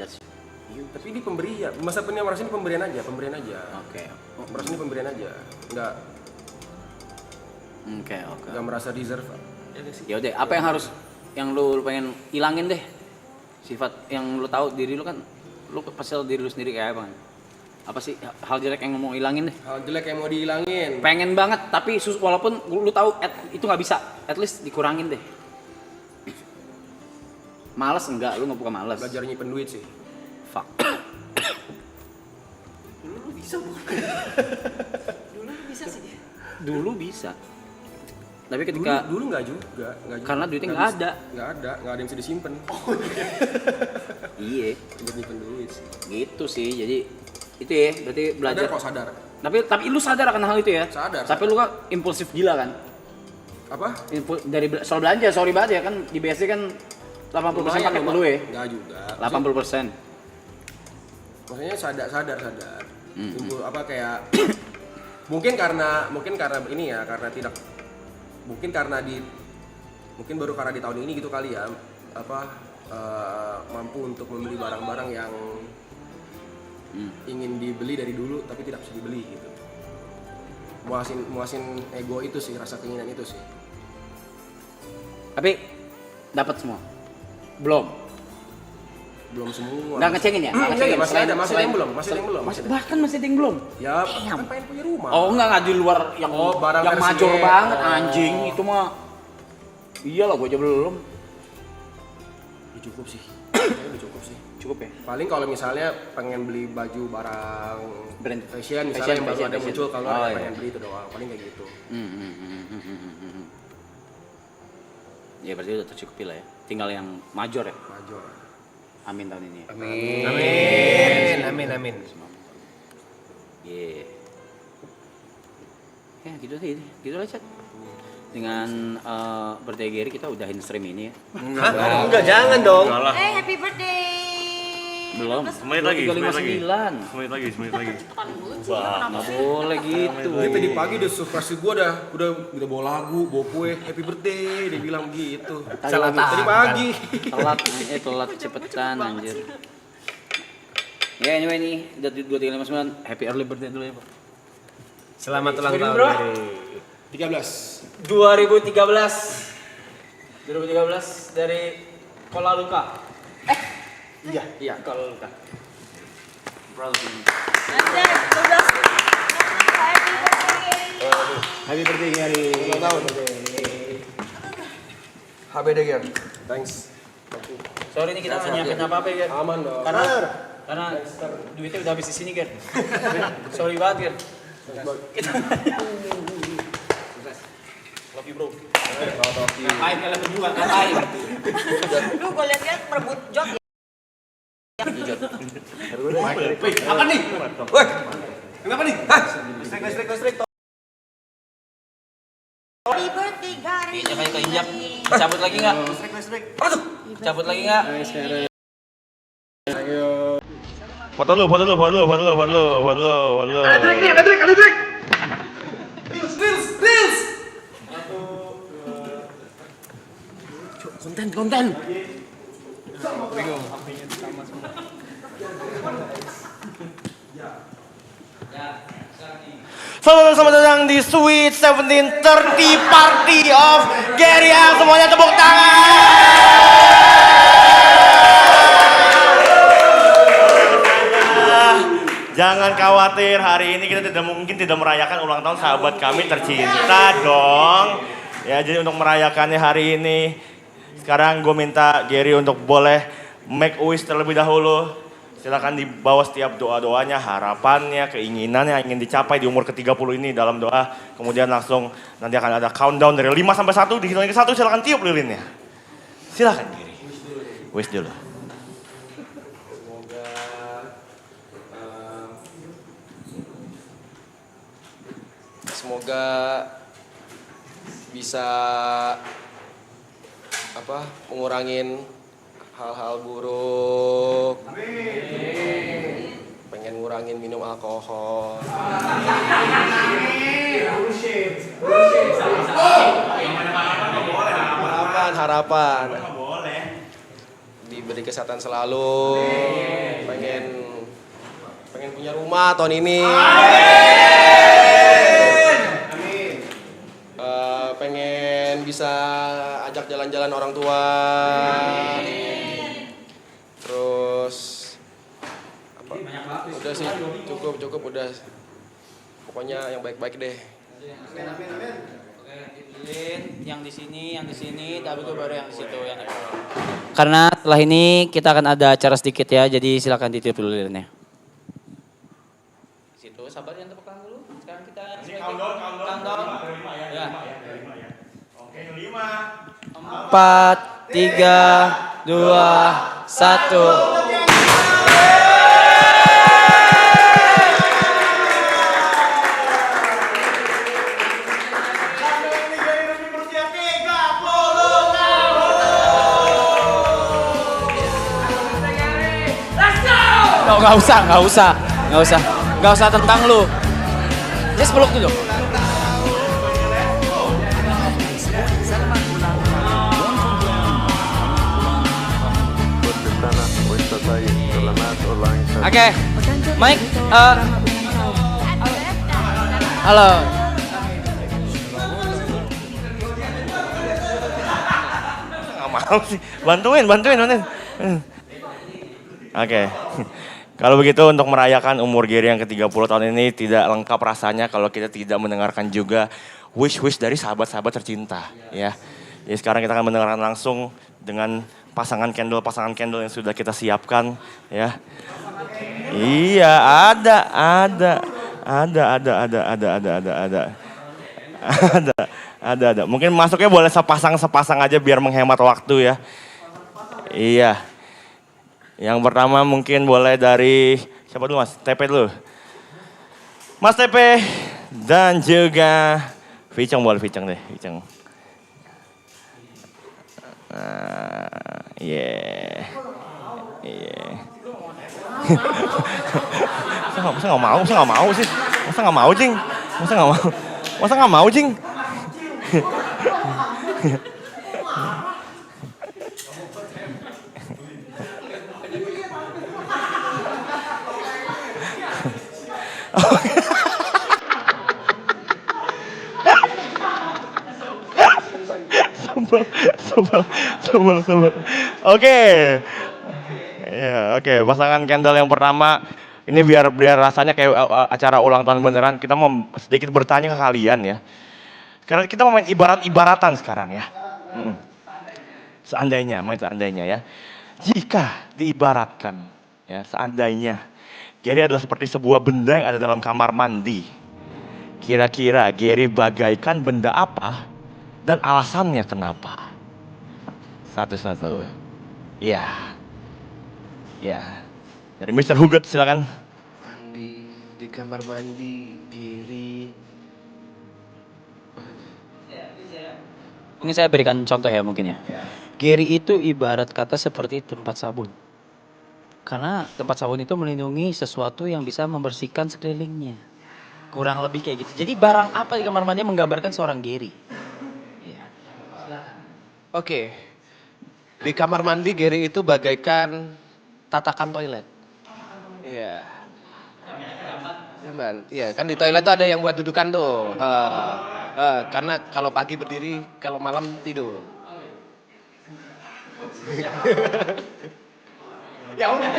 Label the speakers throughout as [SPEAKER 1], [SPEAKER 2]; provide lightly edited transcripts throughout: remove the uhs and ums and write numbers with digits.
[SPEAKER 1] That's
[SPEAKER 2] Iya, tapi ini pemberian. Masa Meras ini pemberian aja.
[SPEAKER 1] Oke.
[SPEAKER 2] Meras ini pemberian aja. Enggak
[SPEAKER 1] Oke.
[SPEAKER 2] merasa deserve.
[SPEAKER 1] Ya udah, apa yang lu pengen ilangin deh? Sifat yang lu tahu diri lu kan, lu pasti tahu diri lu sendiri kayak apa kan? Apa sih hal jelek yang mau ilangin deh?
[SPEAKER 2] Hal jelek yang mau dihilangin.
[SPEAKER 1] Pengen banget, tapi walaupun lu tahu itu nggak bisa, at least dikurangin deh. Males enggak? Lu nggak bukan males.
[SPEAKER 2] Belajar nyimpen duit sih.
[SPEAKER 1] Fuck.
[SPEAKER 3] Dulu lu bisa bu. Dulu lu bisa sih.
[SPEAKER 1] Dulu bisa. Tapi ketika
[SPEAKER 2] dulu nggak juga.
[SPEAKER 1] Karena duitnya nggak ada.
[SPEAKER 2] Nggak ada yang bisa disimpan.
[SPEAKER 3] Oh
[SPEAKER 1] Iya.
[SPEAKER 3] iya.
[SPEAKER 2] Buat nyimpen duit sih.
[SPEAKER 1] Gitu sih. Jadi itu ya, berarti belajar.
[SPEAKER 2] Sadar.
[SPEAKER 1] Tapi lu sadar akan hal itu ya?
[SPEAKER 2] Sadar.
[SPEAKER 1] Tapi lu kan impulsif gila kan?
[SPEAKER 2] Apa?
[SPEAKER 1] Dari soal belanja, sorry banget ya kan di BSD kan 80% pakai lu ya?
[SPEAKER 2] Nggak juga.
[SPEAKER 1] 80%.
[SPEAKER 2] Maksudnya sadar. Apa kayak mungkin karena ini ya, mungkin baru karena di tahun ini gitu kali ya, mampu untuk membeli barang-barang yang ingin dibeli dari dulu tapi tidak bisa dibeli gitu. Muasin ego itu sih, rasa keinginan itu sih.
[SPEAKER 1] Tapi dapat semua?
[SPEAKER 2] Belum semua.
[SPEAKER 1] Nggak ngecengin ya?
[SPEAKER 2] Masih ada yang belum.
[SPEAKER 1] Bahkan masih ada yang belum?
[SPEAKER 2] Ya, kan pengen punya rumah.
[SPEAKER 1] Oh nggak di luar yang
[SPEAKER 2] barang
[SPEAKER 1] yang
[SPEAKER 2] versi
[SPEAKER 1] major
[SPEAKER 2] E.
[SPEAKER 1] banget anjing itu mah. Iyalah gua aja belum.
[SPEAKER 2] Ya, cukup sih. Kayaknya udah cukup sih.
[SPEAKER 1] Cukup ya?
[SPEAKER 2] Paling kalau misalnya pengen beli baju barang
[SPEAKER 1] Brand
[SPEAKER 2] fashion misalnya yang baru ada
[SPEAKER 1] fashion.
[SPEAKER 2] muncul, kalau
[SPEAKER 1] Oh,
[SPEAKER 2] ada
[SPEAKER 1] iya.
[SPEAKER 2] pengen beli itu doang, paling kayak gitu.
[SPEAKER 1] Ya berarti udah tercukupi lah ya. Tinggal yang major ya.
[SPEAKER 2] Major.
[SPEAKER 1] Amin tahun ini.
[SPEAKER 4] Amin.
[SPEAKER 1] Iya. Ya gitu sih, gitu lah Chat. Dengan birthday Gary kita udahin stream ini ya.
[SPEAKER 4] Enggak, jangan dong.
[SPEAKER 3] Happy birthday.
[SPEAKER 1] Belum.
[SPEAKER 4] Semenit lagi.
[SPEAKER 1] 359.
[SPEAKER 4] Semenit lagi.
[SPEAKER 3] Kan lucu ya,
[SPEAKER 1] Nggak boleh gitu.
[SPEAKER 2] Dia tadi pagi udah surprise gua udah bawa lagu, bawa kue, happy birthday, dia bilang gitu.
[SPEAKER 4] Salah
[SPEAKER 2] Tadi pagi.
[SPEAKER 1] Telat cepetan anjir. Ya anyway nih, udah 2359. Happy early birthday dulu ya, Pak.
[SPEAKER 4] Selamat ulang tahun
[SPEAKER 1] Bro.
[SPEAKER 4] dari
[SPEAKER 2] 13.
[SPEAKER 1] 2013 dari Kuala Luka. Iya, Kuala Luka. Proud of you.
[SPEAKER 3] Anjay, 12. Happy birthday.
[SPEAKER 1] Happy birthday Gary.
[SPEAKER 2] Ulang tahun. HBD Ger. Thanks.
[SPEAKER 1] Sorry nih kita nggak nyiapin apa-apa ya, Ger.
[SPEAKER 2] Aman dong.
[SPEAKER 1] Karena duitnya udah habis di sini, Ger. Sorry banget, Ger. Love you, bro. Ngapain kalian berdua? Ngapain?
[SPEAKER 3] Lu gue liat-liat merebut jok ya.
[SPEAKER 1] Apa nih?
[SPEAKER 2] Woi. Kenapa nih? Hah? Listrik.
[SPEAKER 3] Happy birthday Gary.
[SPEAKER 1] Kayaknya kayak keinjak. Cabut lagi nggak?
[SPEAKER 2] Apa tuh?
[SPEAKER 1] Cabut lagi nggak?
[SPEAKER 4] foto lu.
[SPEAKER 2] Ada trik. Reels.
[SPEAKER 1] Konten.
[SPEAKER 4] Selamat datang di Sweet 17 30 Party of Gary. Semuanya tepuk tangan. Jangan khawatir, hari ini kita tidak merayakan ulang tahun sahabat kami tercinta dong. Ya, jadi untuk merayakannya hari ini, sekarang gue minta Gary untuk boleh make a wish terlebih dahulu. Silakan dibawa setiap doa-doanya, harapannya, keinginannya yang ingin dicapai di umur ke-30 ini dalam doa. Kemudian langsung nanti akan ada countdown dari 5 sampai 1, dihitung ke 1 silakan tiup lilinnya. Silakan Gary. Wish dulu.
[SPEAKER 2] Semoga bisa ngurangin hal-hal buruk. Pengen ngurangin minum alkohol. Harapan. Diberi diberi kesehatan selalu. Pengen punya rumah tahun ini. Pengen bisa ajak jalan-jalan orang tua. Terus apa? Udah sih, cukup udah. Pokoknya yang baik-baik deh.
[SPEAKER 5] Yang di sini, tapi itu baru yang di situ yang. Karena setelah ini kita akan ada acara sedikit ya, jadi silakan ditiup dulu lilinnya. Situ, sabar yang tepuk tangan dulu. Sekarang kita countdown. Ya.
[SPEAKER 4] Oke, 5,
[SPEAKER 5] 4, 3, 2, 1. Nggak usah tentang lu. Just peluk dulu. Oke, Mike. Halo.
[SPEAKER 4] nggak mau sih. Bantuin. Oke. Kalau begitu untuk merayakan umur Gary yang ke-30 tahun ini tidak lengkap rasanya kalau kita tidak mendengarkan juga wish dari sahabat-sahabat tercinta ya. Jadi sekarang kita akan mendengarkan langsung dengan pasangan candle yang sudah kita siapkan ya. Iya, ada. Mungkin masuknya boleh sepasang aja biar menghemat waktu ya. Iya. Yang pertama mungkin boleh dari siapa dulu Mas? TP dulu. Mas TP dan juga Viceng boleh Viceng deh, Viceng. Masa nggak mau, Jing? Sebel. Oke. Ya, oke. Pasangan candle yang pertama ini biar rasanya kayak acara ulang tahun beneran. Kita mau sedikit bertanya ke kalian ya. Karena kita mau main ibarat-ibaratan sekarang ya. Seandainya ya. Jika diibaratkan ya, seandainya Gary adalah seperti sebuah benda yang ada dalam kamar mandi. Kira-kira Gary bagaikan benda apa dan alasannya kenapa? Satu-satu. Iya. Dari Mr. Hugot silakan.
[SPEAKER 2] Di kamar mandi diri.
[SPEAKER 5] Mungkin saya berikan contoh ya mungkin ya. Gary itu ibarat kata seperti tempat sabun. Karena tempat sabun itu melindungi sesuatu yang bisa membersihkan sekelilingnya. Kurang lebih kayak gitu. Jadi barang apa di kamar mandi menggambarkan seorang Gary? Ya.
[SPEAKER 3] Oke. Di kamar mandi Gary itu bagaikan tatakan toilet. Iya. Nyaman. Iya, kan di toilet tuh ada yang buat dudukan tuh. Karena kalau pagi berdiri, kalau malam tidur. Ya udah.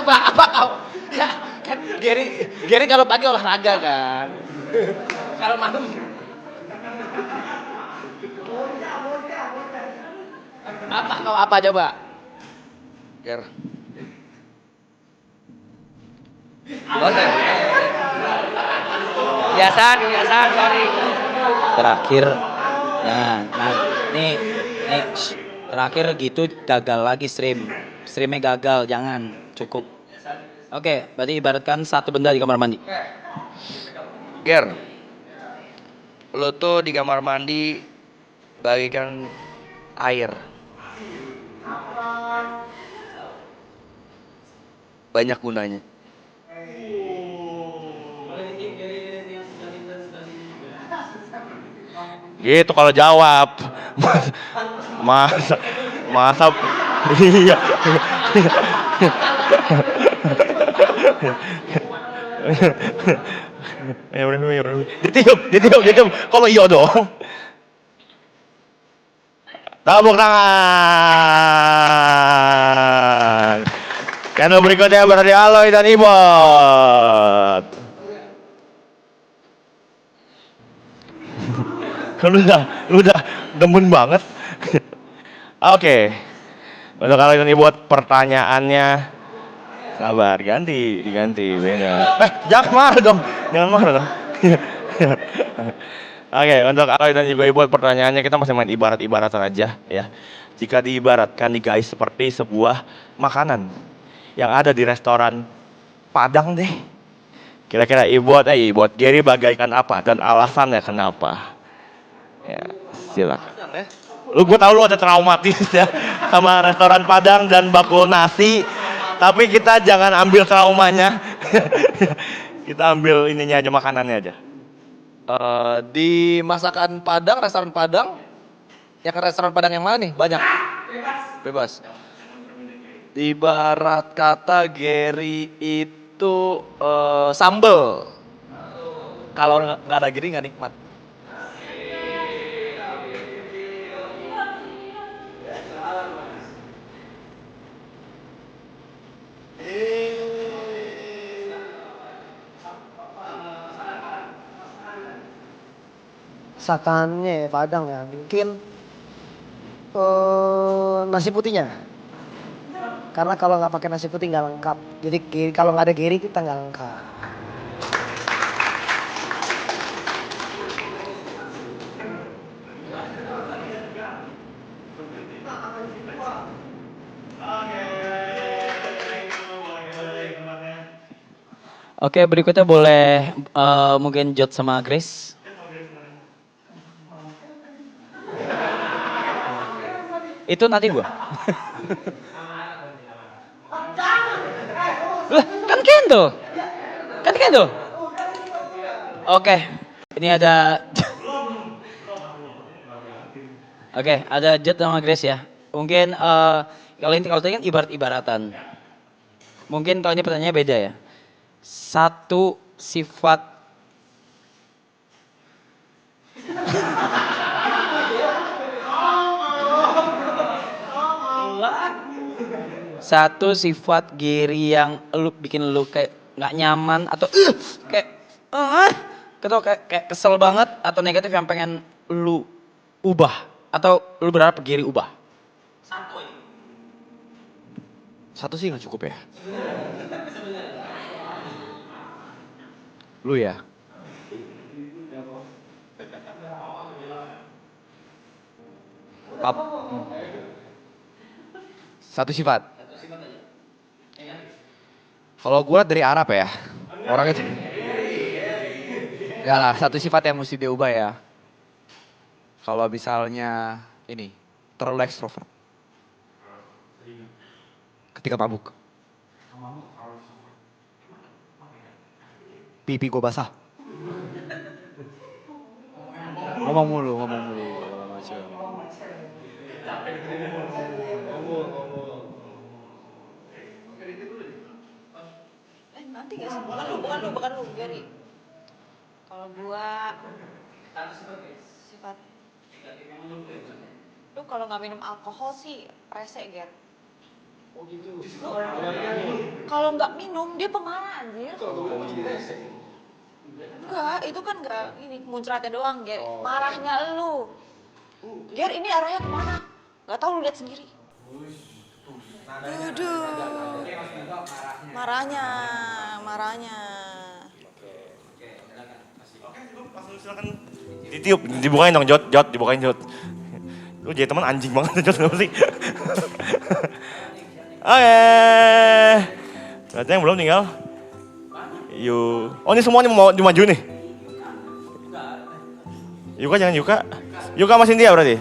[SPEAKER 3] Apa kau? Ya, kan Gary kalau pagi olahraga kan. Kalau malam apa coba? Ger. Biasa, sorry.
[SPEAKER 5] Terakhir, nih, terakhir gitu gagal lagi streamnya gagal, jangan, cukup. Oke, berarti ibaratkan satu benda di kamar mandi.
[SPEAKER 6] Ger, lo tuh di kamar mandi bagaikan air. Banyak gunanya.
[SPEAKER 4] Gitu kalau jawab. Masa Masa iya. Ya udah, ya udah. Ditiup. Kalau iya dong. Tepuk tangan. Channel berikutnya berarti Aloy dan Ibot. Lu udah demen banget. Oke. Untuk Aloy dan Ibot pertanyaannya sabar, diganti beda. Jangan marah dong. Oke, untuk Aloy dan juga Ibot pertanyaannya kita masih main ibarat-ibaratan aja ya. Jika diibaratkan nih guys seperti sebuah makanan yang ada di restoran Padang deh. Kira-kira Ibot Gary bagaikan apa dan alasannya kenapa? Ya, silakan. Gue tahu lu ada traumatis ya sama restoran Padang dan bakul nasi. Tapi kita jangan ambil traumanya. Kita ambil ininya aja, makanannya aja.
[SPEAKER 3] Di masakan Padang, restoran Padang, ya ke restoran Padang yang mana nih? Banyak. Bebas. Di barat kata Gary itu sambel. Kalau nggak ada Gary nggak nikmat.
[SPEAKER 7] Masakannya Padang ya, mungkin nasi putihnya. Karena kalau nggak pakai nasi putih nggak lengkap. Jadi kalau nggak ada Gary kita nggak lengkap.
[SPEAKER 5] Oke, berikutnya boleh mungkin Jod sama Grace. Itu nanti gua. Lah, kan Kendall. Oke, ini ada. Oke, ada Jod sama Grace ya. Mungkin kalau tadi kan ibarat-ibaratan. Mungkin kalau ini pertanyaannya beda ya. Satu sifat Gary yang bikin lu kayak nggak nyaman atau kayak kesel banget atau negatif yang pengen lu ubah atau lu berharap Gary ubah.
[SPEAKER 3] Satu sih nggak cukup ya. Lu ya. Satu sifat. Kalau gue dari Arab ya, orang itu. Ya lah, satu sifat yang mesti diubah ya. Kalau misalnya ini, terlalu ekstrovert. Ketika mabuk. Pipi gue basah. Ngomong mulu.
[SPEAKER 8] Nanti gak sih? Bukan lu, Gary. Kalau gua sifat lu kalau nggak minum alkohol sih rese, Ger. Oh gitu. Kalau nggak minum dia pemarah anjir. Enggak, itu kan nggak ini muncratnya doang, Ger. Marahnya lu. Ger, ini arahnya kemana? Nggak tahu, lu lihat sendiri. Aduh. Marahnya.
[SPEAKER 4] Silakan ditiup, dibukain dong Jod, dibukain Jod. Lu jadi teman anjing banget Jod, kenapa sih? Oke. Berarti yang belum tinggal. Oh ini semuanya mau dimaju nih. Yuka jangan Yuka. Yuka sama Cynthia berarti.